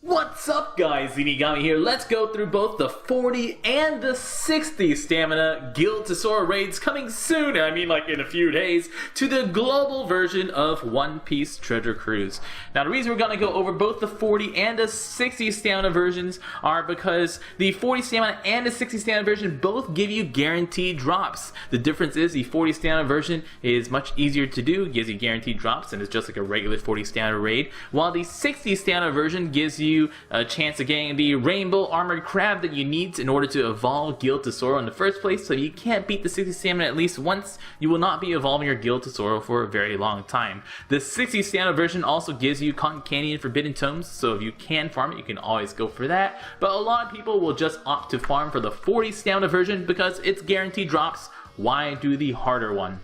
What's up guys, Zeenigami here. Let's go through both the 40 and the 60 stamina Gild Tesoro raids coming soon, I mean like in a few days, to the global version of One Piece Treasure Cruise. Now the reason we're going to go over both the 40 and the 60 stamina versions are because the 40 stamina and the 60 stamina version both give you guaranteed drops. The difference is the 40 stamina version is much easier to do, gives you guaranteed drops, and it's just like a regular 40 stamina raid, while the 60 stamina version gives you a chance of getting the rainbow armored crab that you need in order to evolve Gild Tesoro in the first place. So you can't beat the 60 stamina at least once, you will not be evolving your Gild Tesoro for a very long time. The 60 stamina version also gives you Cotton Candy and Forbidden Tomes, so if you can farm it, you can always go for that. But a lot of people will just opt to farm for the 40 stamina version because it's guaranteed drops. Why do the harder one?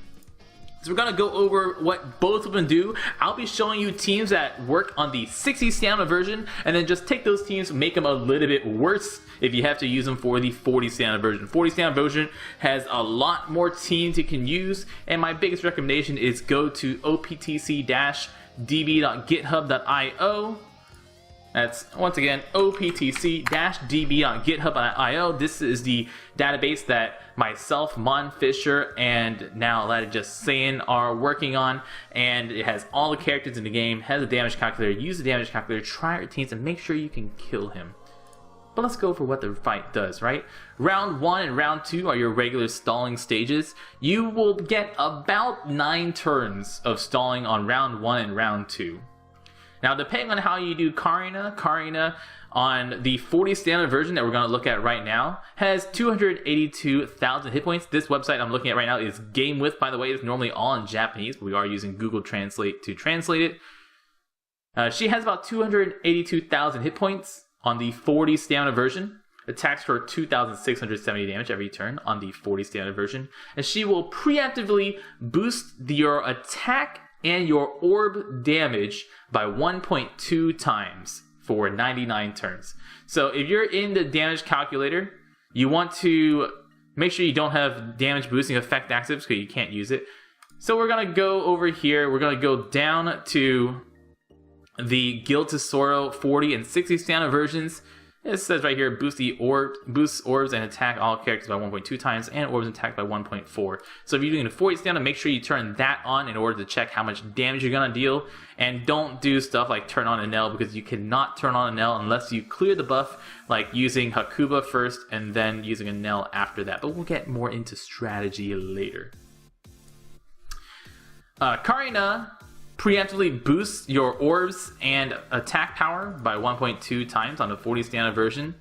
So we're going to go over what both of them do. I'll be showing you teams that work on the 60 stamina version, and then just take those teams, make them a little bit worse if you have to use them for the 40 stamina version. 40 stamina version has a lot more teams you can use, and my biggest recommendation is go to optc-db.github.io. That's, once again, optc-db.github.io. This is the database that myself, Mon Fisher, and now Let Just Saying are working on, and it has all the characters in the game, has a damage calculator. Use the damage calculator, try your teams, and make sure you can kill him. But let's go for what the fight does, right? Round 1 and Round 2 are your regular stalling stages. You will get about 9 turns of stalling on Round 1 and Round 2. Now, depending on how you do Carina on the 40 standard version that we're going to look at right now has 282,000 hit points. This website I'm looking at right now is Game With, by the way. It's normally all in Japanese, but we are using Google Translate to translate it. She has about 282,000 hit points on the 40 stamina version. Attacks for 2,670 damage every turn on the 40 standard version. And she will preemptively boost your attack and your orb damage by 1.2 times for 99 turns. So if you're in the damage calculator, you want to make sure you don't have damage boosting effect active because you can't use it. So we're going to go over here, we're going to go down to the Gild Tesoro 40 and 60 stamina versions. It says right here, boosts orbs and attack all characters by 1.2 times, and orbs and attack by 1.4. So if you're doing a 40 stamina, make sure you turn that on in order to check how much damage you're going to deal. And don't do stuff like turn on Enel, because you cannot turn on Enel unless you clear the buff, like using Hakuba first and then using Enel after that. But we'll get more into strategy later. Carina preemptively boosts your orbs and attack power by 1.2 times on the 40 standard version,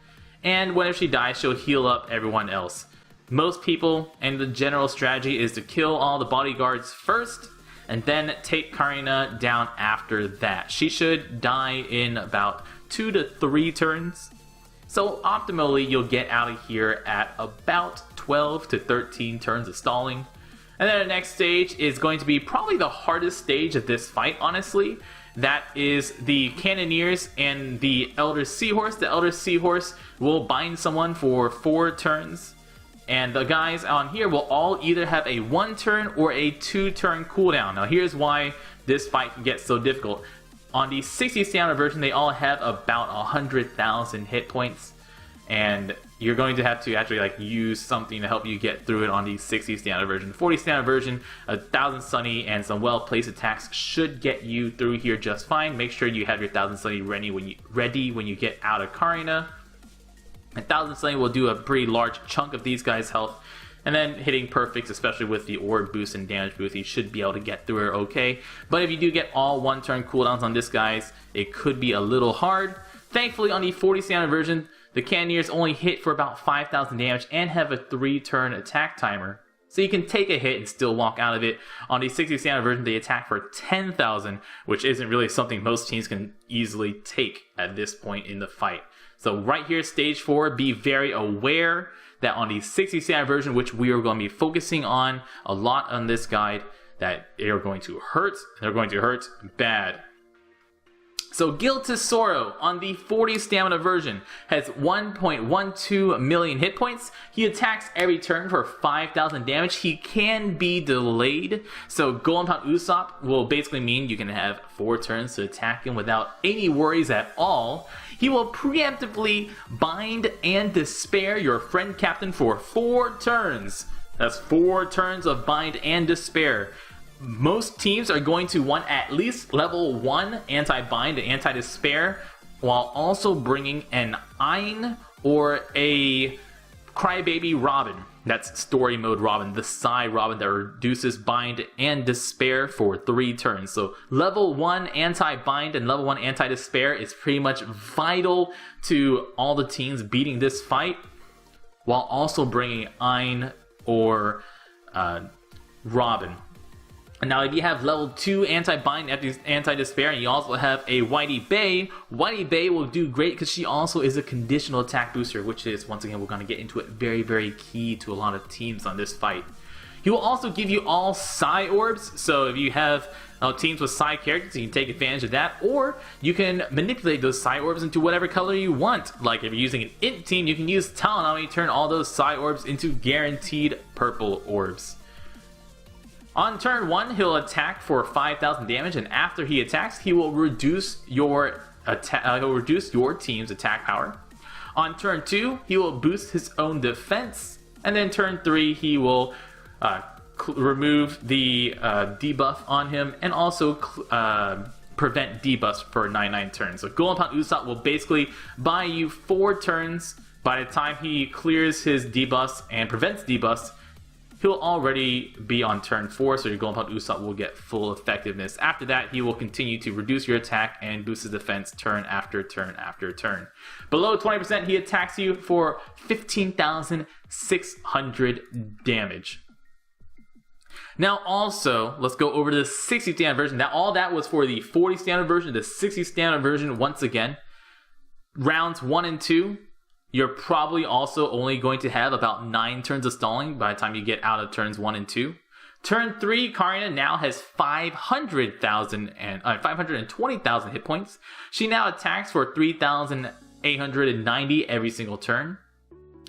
and whenever she dies, she'll heal up everyone else. Most people, and the general strategy is to kill all the bodyguards first, and then take Carina down after that. She should die in about 2 to 3 turns, so optimally you'll get out of here at about 12 to 13 turns of stalling. And then the next stage is going to be probably the hardest stage of this fight, honestly. That is the Cannoneers and the Elder Seahorse. The Elder Seahorse will bind someone for 4 turns. And the guys on here will all either have a 1 turn or a 2 turn cooldown. Now here's why this fight can get so difficult. On the 60 standard version, they all have about 100,000 hit points. And you're going to have to actually use something to help you get through it on the 60 standard version. 40 standard version, 1,000 Sunny and some well-placed attacks should get you through here just fine. Make sure you have your 1,000 Sunny ready when you get out of Carina. 1,000 Sunny will do a pretty large chunk of these guys' health. And then hitting perfects, especially with the orb boost and damage boost, you should be able to get through it okay. But if you do get all 1 turn cooldowns on this guys, it could be a little hard. Thankfully, on the 40 standard version, the Cannoneers only hit for about 5,000 damage and have a 3-turn attack timer. So you can take a hit and still walk out of it. On the 60 standard version, they attack for 10,000, which isn't really something most teams can easily take at this point in the fight. So right here, stage 4, be very aware that on the 60 standard version, which we are going to be focusing on a lot on this guide, that they are going to hurt, and they're going to hurt bad. So Gild Tesoro on the 40 stamina version has 1.12 million hit points. He attacks every turn for 5,000 damage. He can be delayed. So Golem Pound Usopp will basically mean you can have 4 turns to attack him without any worries at all. He will preemptively bind and despair your friend captain for 4 turns. That's 4 turns of bind and despair. Most teams are going to want at least level 1 anti-bind and anti-despair, while also bringing an IN or a Crybaby Robin. That's story mode Robin, the Psy Robin that reduces bind and despair for 3 turns. So level 1 anti-bind and level 1 anti-despair is pretty much vital to all the teams beating this fight, while also bringing IN or Robin. Now, if you have level 2 anti-bind, anti-despair, and you also have a Whitey Bay will do great because she also is a conditional attack booster, which is, once again, we're going to get into it, very, very key to a lot of teams on this fight. He will also give you all Psy Orbs, so if you have teams with Psy characters, you can take advantage of that, or you can manipulate those Psy Orbs into whatever color you want. Like if you're using an INT team, you can use Talonami to turn all those Psy Orbs into guaranteed purple orbs. On turn 1, he'll attack for 5,000 damage, and after he attacks, he will reduce your team's attack power. On turn 2, he will boost his own defense, and then turn 3, he will remove the debuff on him, and also prevent debuffs for 99 turns. So Golem Pound Usopp will basically buy you 4 turns. By the time he clears his debuffs and prevents debuffs, he'll already be on turn 4, so your Golem Pound Usopp will get full effectiveness. After that, he will continue to reduce your attack and boost his defense turn after turn after turn. Below 20%, he attacks you for 15,600 damage. Now also, let's go over to the 60 standard version. Now all that was for the 40 standard version. The 60 standard version, once again, rounds 1 and 2, you're probably also only going to have about 9 turns of stalling by the time you get out of turns 1 and 2. Turn 3, Carina now has 520,000 hit points. She now attacks for 3,890 every single turn.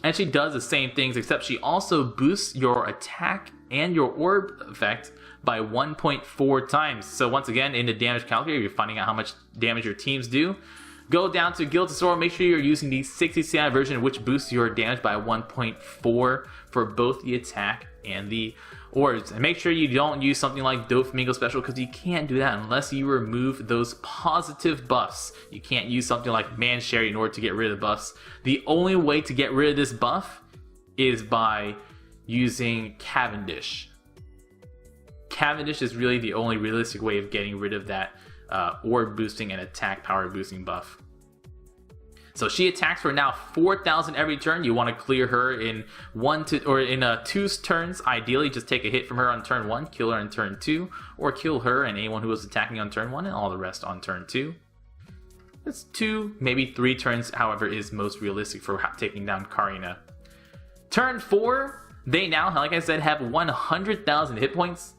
And she does the same things, except she also boosts your attack and your orb effect by 1.4 times. So once again, in the damage calculator, you're finding out how much damage your teams do. Go down to Gild Tesoro, make sure you're using the 60 standard version, which boosts your damage by 1.4 for both the attack and the orbs. And make sure you don't use something like Doflamingo special, because you can't do that unless you remove those positive buffs. You can't use something like Man Sherry in order to get rid of the buffs. The only way to get rid of this buff is by using Cavendish. Cavendish is really the only realistic way of getting rid of that orb boosting and attack power boosting buff. So she attacks for now 4,000 every turn. You want to clear her in 2 turns. Ideally, just take a hit from her on turn 1, kill her on turn 2, or kill her and anyone who was attacking on turn 1 and all the rest on turn 2. That's 2, maybe 3 turns, however, is most realistic for taking down Carina. Turn 4, they now, like I said, have 100,000 hit points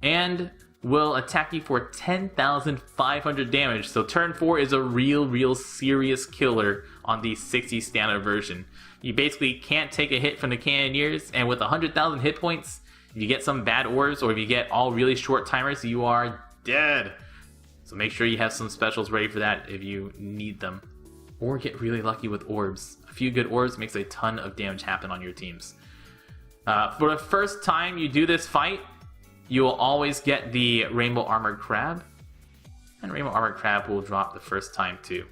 and will attack you for 10,500 damage. So turn 4 is a real serious killer on the 60 standard version. You basically can't take a hit from the Cannoneers, and with 100,000 hit points, if you get some bad orbs or if you get all really short timers, you are dead. So make sure you have some specials ready for that if you need them. Or get really lucky with orbs. A few good orbs makes a ton of damage happen on your teams. For the first time you do this fight, you will always get the Rainbow Armored Crab, and Rainbow Armored Crab will drop the first time too.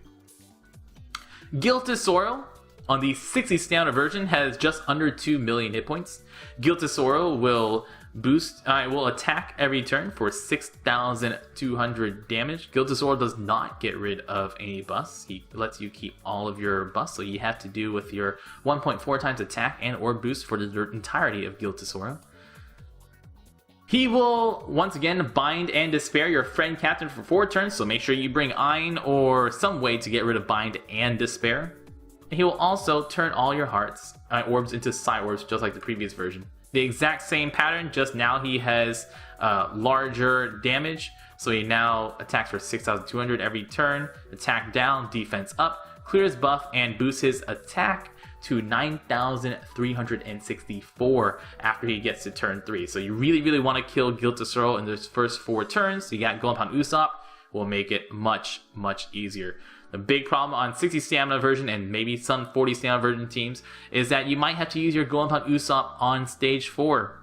Gild Tesoro on the 60 standard version has just under 2 million hit points. Gild Tesoro will will attack every turn for 6,200 damage. Gild Tesoro does not get rid of any buffs. He lets you keep all of your buffs, so you have to do with your 1.4 times attack and orb boost for the entirety of Gild Tesoro. He will, once again, bind and despair your friend captain for 4 turns, so make sure you bring IN or some way to get rid of bind and despair. And he will also turn all your hearts, orbs into Psy Orbs, just like the previous version. The exact same pattern, just now he has larger damage. So he now attacks for 6,200 every turn, attack down, defense up, clears buff, and boosts his attack to 9,364 after he gets to turn 3. So you really want to kill Gild Tesoro in those first 4 turns. So you got Golden Pound Usopp, will make it much easier. The big problem on 60 stamina version and maybe some 40 stamina version teams is that you might have to use your Golden Pound Usopp on stage 4.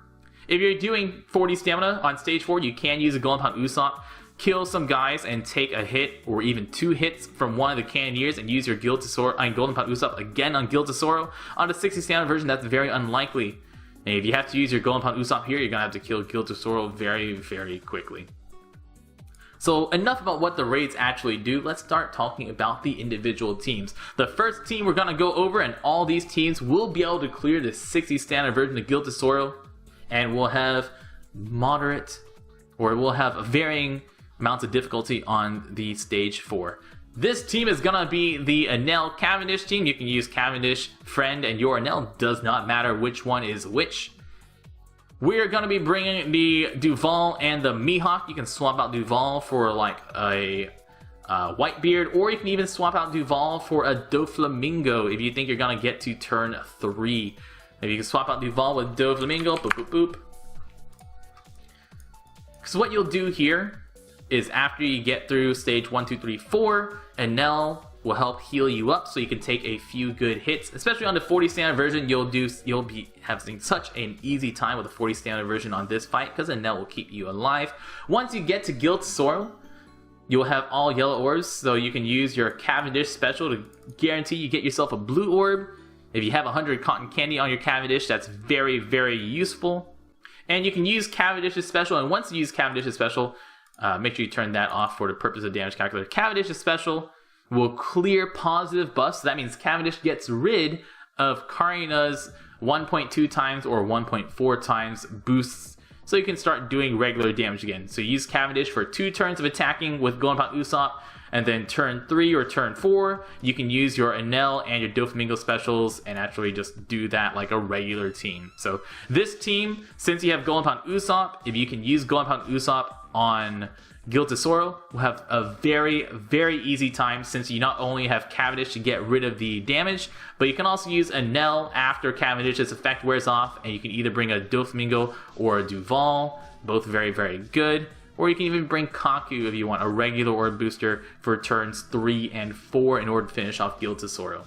If you're doing 40 stamina on stage 4, you can use a Golden Pound Usopp, kill some guys and take a hit or even 2 hits from one of the Cannoneers and use your Gild Tesoro and Golden Pound Usopp again on Gild Tesoro. On the 60 stamina version, that's very unlikely. And if you have to use your Golden Pound Usopp here, you're going to have to kill Gild Tesoro very quickly. So enough about what the raids actually do. Let's start talking about the individual teams. The first team we're going to go over, and all these teams will be able to clear the 60 standard version of Gild Tesoro, and will have moderate, or will have varying amounts of difficulty on the stage 4. This team is going to be the Enel Cavendish team. You can use Cavendish, Friend, and your Enel. Does not matter which one is which. We're going to be bringing the Duval and the Mihawk. You can swap out Duval for like a Whitebeard, or you can even swap out Duval for a Doflamingo if you think you're going to get to turn 3. Maybe you can swap out Duval with Doflamingo, boop boop boop. So what you'll do here is after you get through stage 1, 2, 3, 4, Enel will help heal you up so you can take a few good hits. Especially on the 40 standard version, you'll be having such an easy time with the 40 standard version on this fight because Enel will keep you alive. Once you get to Gild Tesoro, you'll have all yellow orbs, so you can use your Cavendish special to guarantee you get yourself a blue orb. If you have 100 cotton candy on your Cavendish, that's very useful. And you can use Cavendish's special, and once you use Cavendish's special, make sure you turn that off for the purpose of damage calculator. Cavendish's special will clear positive buffs. So that means Cavendish gets rid of Carina's 1.2 times or 1.4 times boosts, so you can start doing regular damage again. So you use Cavendish for 2 turns of attacking with Golden Pound Usopp, and then turn 3 or turn 4, you can use your Enel and your Doflamingo specials and actually just do that like a regular team. So this team, since you have Golden Pound Usopp, if you can use Golden Pound Usopp on Gild Tesoro, will have a very easy time, since you not only have Cavendish to get rid of the damage, but you can also use Enel after Cavendish's effect wears off, and you can either bring a Doflamingo or a Duval, both very good. Or you can even bring Kaku if you want a regular orb booster for turns 3 and 4 in order to finish off Gild Tesoro.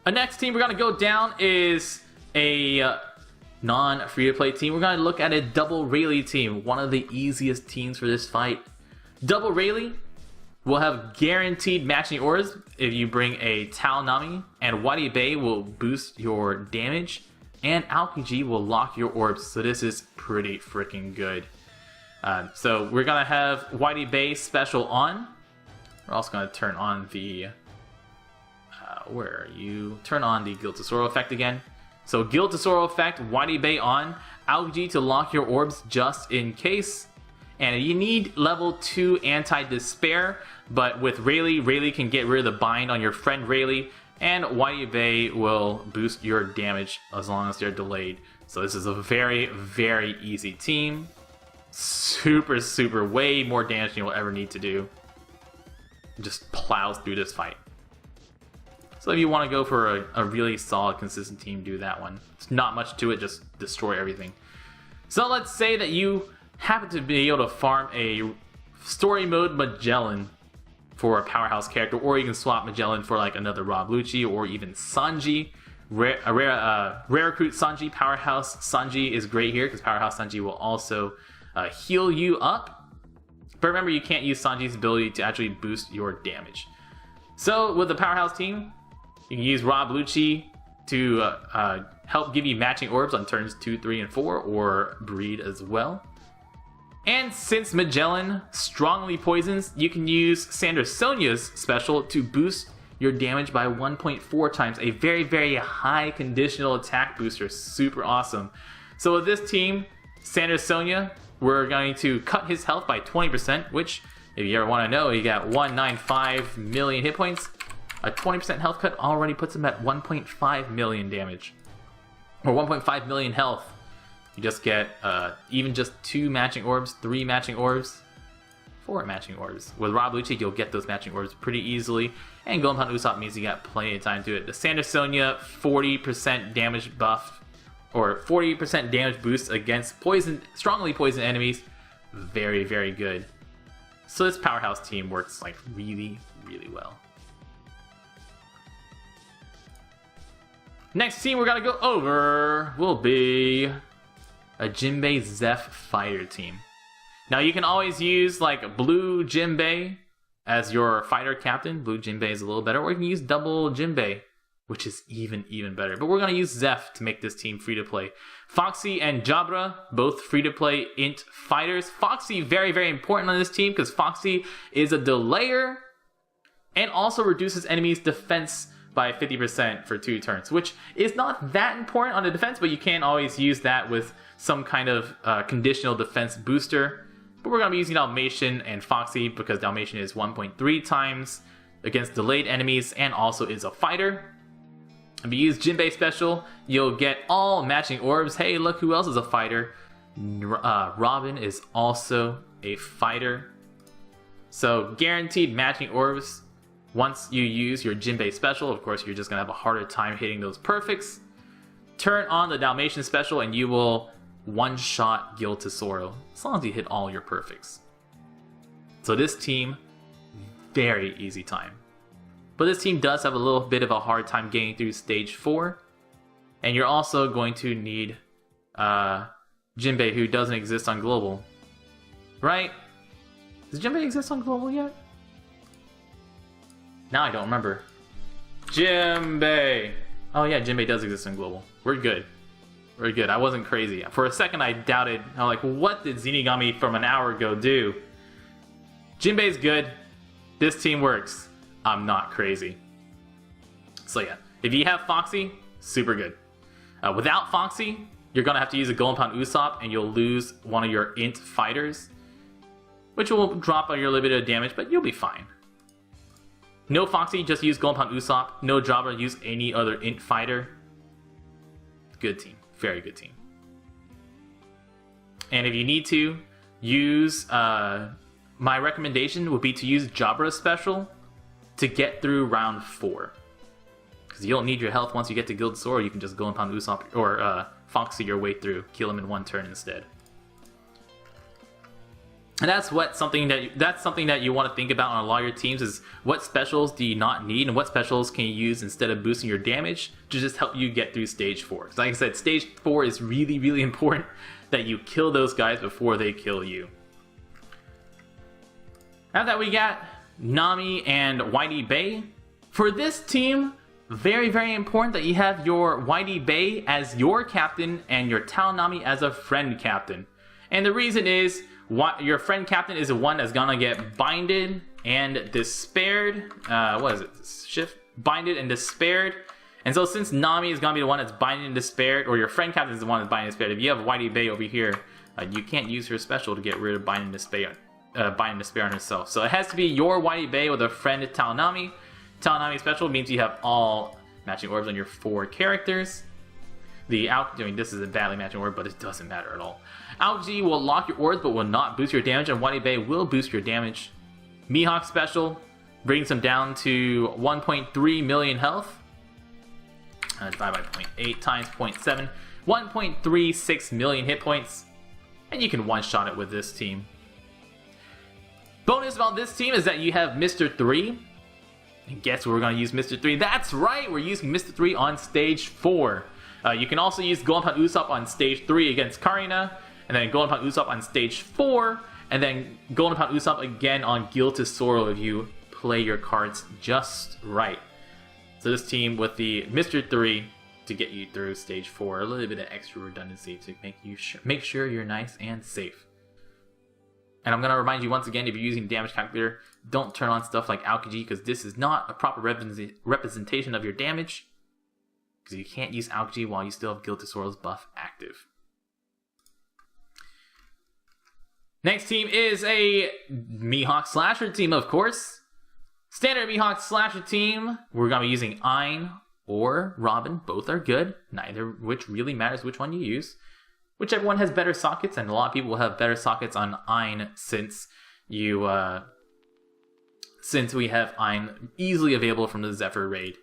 The next team we're going to go down is a non-free-to-play team. We're going to look at a double Rayleigh team, one of the easiest teams for this fight. Double Rayleigh will have guaranteed matching orbs if you bring a Tao Nami, and Whitey Bay will boost your damage, and Aokiji will lock your orbs, so this is pretty freaking good. So we're going to have Whitey Bay special on. We're also going to turn on the... where are you? Turn on the Gild Tesoro effect again. So Gild Tesoro effect, Whitey Bay on. Aokiji to lock your orbs just in case. And you need level 2 anti-despair. But with Rayleigh, Rayleigh can get rid of the bind on your friend Rayleigh. And Whitey Bay will boost your damage as long as they're delayed. So this is a very easy team. Super way more damage than you'll ever need to do. Just plows through this fight. So if you want to go for a really solid consistent team, do that one. It's not much to it, just destroy everything. So let's say that you happen to be able to farm a story mode Magellan for a Powerhouse character, or you can swap Magellan for like another Rob Lucci or even Sanji. Rare recruit Sanji, Powerhouse Sanji is great here because Powerhouse Sanji will also heal you up. But remember, you can't use Sanji's ability to actually boost your damage. So with the Powerhouse team, you can use Rob Lucci to help give you matching orbs on turns 2, 3, and 4, or Breed as well. And since Magellan strongly poisons, you can use Sandra Sonia's special to boost your damage by 1.4 times. A very high conditional attack booster. Super awesome. So with this team, Sandra Sonia, we're going to cut his health by 20%, which, if you ever want to know, he got 195 million hit points. A 20% health cut already puts him at 1.5 million damage. Or 1.5 million health. You just get even just 2 matching orbs, 3 matching orbs, 4 matching orbs. With Rob Lucci, you'll get those matching orbs pretty easily. And Golden Pond Usopp means you got plenty of time to do it. The Standard Sonya 40% damage buff, or 40% damage boost against strongly poisoned enemies. Very, very good. So this Powerhouse team works like really, really well. Next team we're gonna go over will be a Jimbe Fighter team. Now you can always use like Blue Jimbe as your fighter captain. Blue Jimbe is a little better, or you can use double Jimbe, which is even better. But we're gonna use Zeph to make this team free to play. Foxy and Jabra, both free to play INT fighters. Foxy very, very important on this team because Foxy is a delayer and also reduces enemies' defense by 50% for 2 turns, which is not that important on the defense, but you can always use that with some kind of conditional defense booster. But we're going to be using Dalmatian and Foxy because Dalmatian is 1.3 times against delayed enemies and also is a fighter. If you use Jinbei Special, you'll get all matching orbs. Hey, look who else is a fighter. Robin is also a fighter. So guaranteed matching orbs. Once you use your Jinbei Special, of course, you're just going to have a harder time hitting those perfects. Turn on the Dalmatian Special and you will one-shot Gild Tesoro, as long as you hit all your perfects. So this team, very easy time. But this team does have a little bit of a hard time getting through stage 4. And you're also going to need Jinbei, who doesn't exist on Global. Right? Does Jinbei exist on Global yet? Now I don't remember. Jinbei! Oh yeah, Jinbei does exist on Global. We're good. We're good. I wasn't crazy. For a second I doubted. I'm like, what did Zeenigami from an hour ago do? Jinbei's good. This team works. I'm not crazy. So yeah, if you have Foxy, super good. Without Foxy, you're going to have to use a Golden Pond Usopp and you'll lose one of your INT fighters, which will drop on your limited damage, but you'll be fine. No Foxy, just use Golden Pond Usopp. No Jabra, use any other INT fighter. Good team. Very good team. And if you need to, use... my recommendation would be to use Jabra Special to get through round 4. Because you don't need your health once you get to Gild Tesoro. You can just Golden Pond Usopp or Foxy your way through. Kill him in 1 turn instead. And that's something that you want to think about on a lot of your teams is what specials do you not need and what specials can you use instead of boosting your damage to just help you get through stage 4. Like I said, stage 4 is really, really important that you kill those guys before they kill you. After that we got Nami and Whitey Bay. For this team, very, very important that you have your Whitey Bay as your captain and your Nami as a friend captain. And the reason is, your friend captain is the one that's gonna get binded and despaired. What is it? Shift? Binded and despaired. And so since Nami is gonna be the one that's binded and despaired, or your friend captain is the one that's binded and despaired, if you have Whitey Bay over here, you can't use her special to get rid of binding and despair. Binding despair on herself. So it has to be your Whitey Bay with a friend Talanami. Talanami special means you have all matching orbs on your 4 characters. This is a badly matching orb, but it doesn't matter at all. Algae will lock your orbs but will not boost your damage, and Whitey Bay will boost your damage. Mihawk special brings him down to 1.3 million health. Divided by 0.8 times 0.7. 1.36 million hit points. And you can one-shot it with this team. Bonus about this team is that you have Mr. 3. And guess we're going to use Mr. 3. That's right, we're using Mr. 3 on stage 4. You can also use Golden Pond Usopp on stage 3 against Carina, and then Golden Pond Usopp on stage 4, and then Golden Pond Usopp again on Gild Tesoro if you play your cards just right. So this team with the Mr. 3 to get you through stage 4, a little bit of extra redundancy to make sure you're nice and safe. And I'm going to remind you once again, if you're using damage calculator, don't turn on stuff like Algae because this is not a proper representation of your damage. Because you can't use Algae while you still have Gild Tesoro's buff active. Next team is a Mihawk Slasher team, of course. Standard Mihawk Slasher team. We're going to be using INT or Robin. Both are good. Neither which really matters which one you use. whichever one has better sockets, and a lot of people will have better sockets on Ein since you since we have Ein easily available from the Zephyr raid.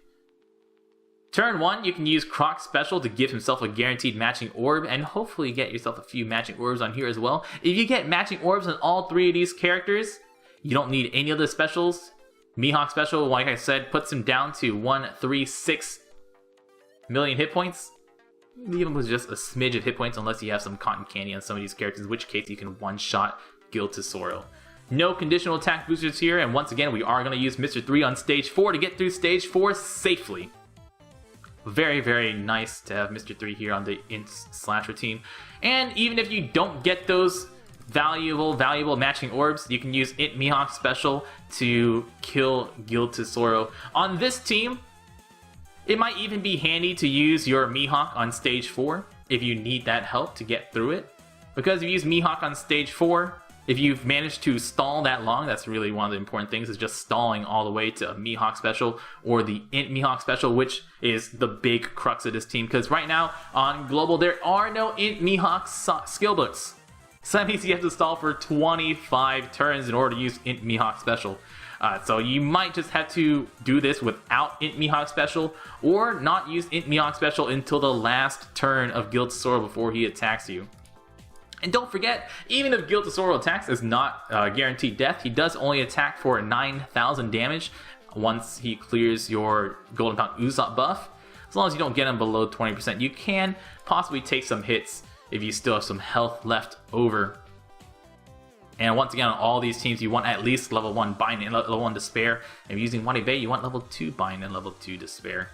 Turn 1, you can use Croc Special to give himself a guaranteed matching orb, and hopefully get yourself a few matching orbs on here as well. If you get matching orbs on all 3 of these characters, you don't need any of the specials. Mihawk Special, like I said, puts him down to 136 million hit points. Leave him with just a smidge of hit points unless you have some cotton candy on some of these characters, in which case you can one-shot Gild Tesoro. No conditional attack boosters here, and once again, we are going to use Mr. 3 on stage 4 to get through stage 4 safely. Very, very nice to have Mr. 3 here on the INT Slasher team. And even if you don't get those valuable matching orbs, you can use INT Mihawk Special to kill Gild Tesoro. On this team, it might even be handy to use your Mihawk on stage 4 if you need that help to get through it. Because if you use Mihawk on stage 4, if you've managed to stall that long, that's really one of the important things, is just stalling all the way to a Mihawk Special or the INT Mihawk Special, which is the big crux of this team. Because right now on Global, there are no INT Mihawk skill books. So that means you have to stall for 25 turns in order to use INT Mihawk Special. So you might just have to do this without INT Mihawk Special, or not use INT Mihawk Special until the last turn of Gild Tesoro before he attacks you. And don't forget, even if Gild Tesoro attacks is not guaranteed death, he does only attack for 9,000 damage once he clears your Golden Fountain Usopp buff. As long as you don't get him below 20%, you can possibly take some hits if you still have some health left over. And once again, on all these teams, you want at least level 1 Bind and level 1 Despair. And using Whitey Bay, you want level 2 Bind and level 2 Despair.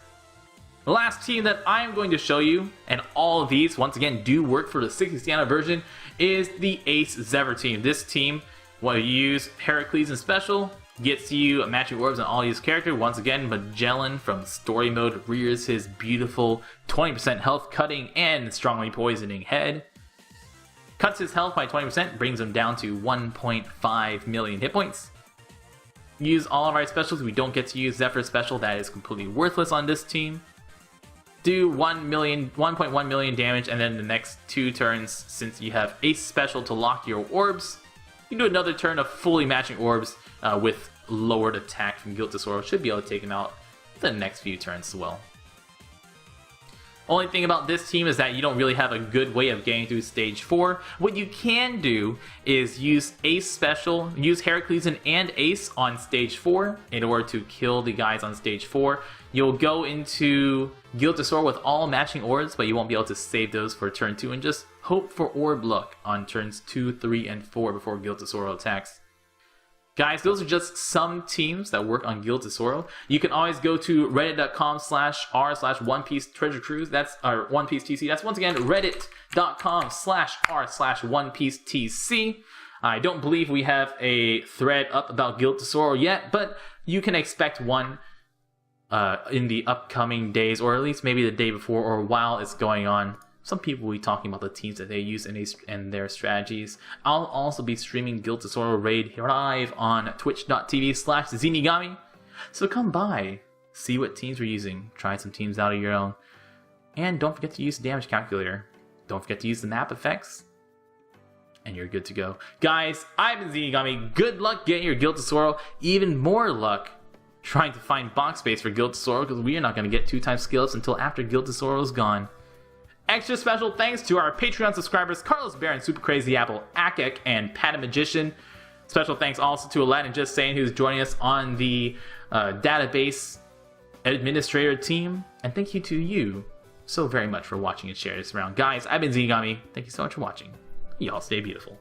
The last team that I'm going to show you, and all of these, once again, do work for the 60th standard version, is the Ace Zephyr team. This team, when you use Heracles in Special, gets you matching orbs on all these characters. Once again, Magellan from Story Mode rears his beautiful 20% health cutting and strongly poisoning head. Cuts his health by 20%, brings him down to 1.5 million hit points. Use all of our specials. We don't get to use Zephyr Special. That is completely worthless on this team. Do 1.1 million damage, and then the next 2 turns, since you have Ace Special to lock your orbs, you can do another turn of fully matching orbs with lowered attack from Gild Tesoro. Should be able to take him out the next few turns as well. Only thing about this team is that you don't really have a good way of getting through stage 4. What you can do is use Ace Special, use Heracles and Ace on stage 4 in order to kill the guys on stage 4. You'll go into Gild Tesoro with all matching orbs, but you won't be able to save those for turn 2, and just hope for orb luck on turns 2, 3, and 4 before Gild Tesoro attacks. Guys, those are just some teams that work on Gild Tesoro. You can always go to reddit.com/r/OnePieceTreasureCruise. That's our One Piece TC. That's once again reddit.com/r/OnePieceTC. I don't believe we have a thread up about Gild Tesoro yet, but you can expect one in the upcoming days, or at least maybe the day before, or while it's going on. Some people will be talking about the teams that they use and their strategies. I'll also be streaming Gild Tesoro Raid live on twitch.tv/Zeenigami. So come by, see what teams we're using, try some teams out of your own. And don't forget to use the damage calculator. Don't forget to use the map effects. And you're good to go. Guys, I've been Zeenigami. Good luck getting your Gild Tesoro. Even more luck trying to find box space for Gild Tesoro, because we are not going to get 2x skills until after Gild Tesoro is gone. Extra special thanks to our Patreon subscribers Carlos Baron, supercrazyapple, ATK, and Padanmagician. Special thanks also to Aladdin Just Saying, who's joining us on the database administrator team. And thank you to you so very much for watching and sharing this around. Guys, I've been Zeenigami. Thank you so much for watching. Y'all stay beautiful.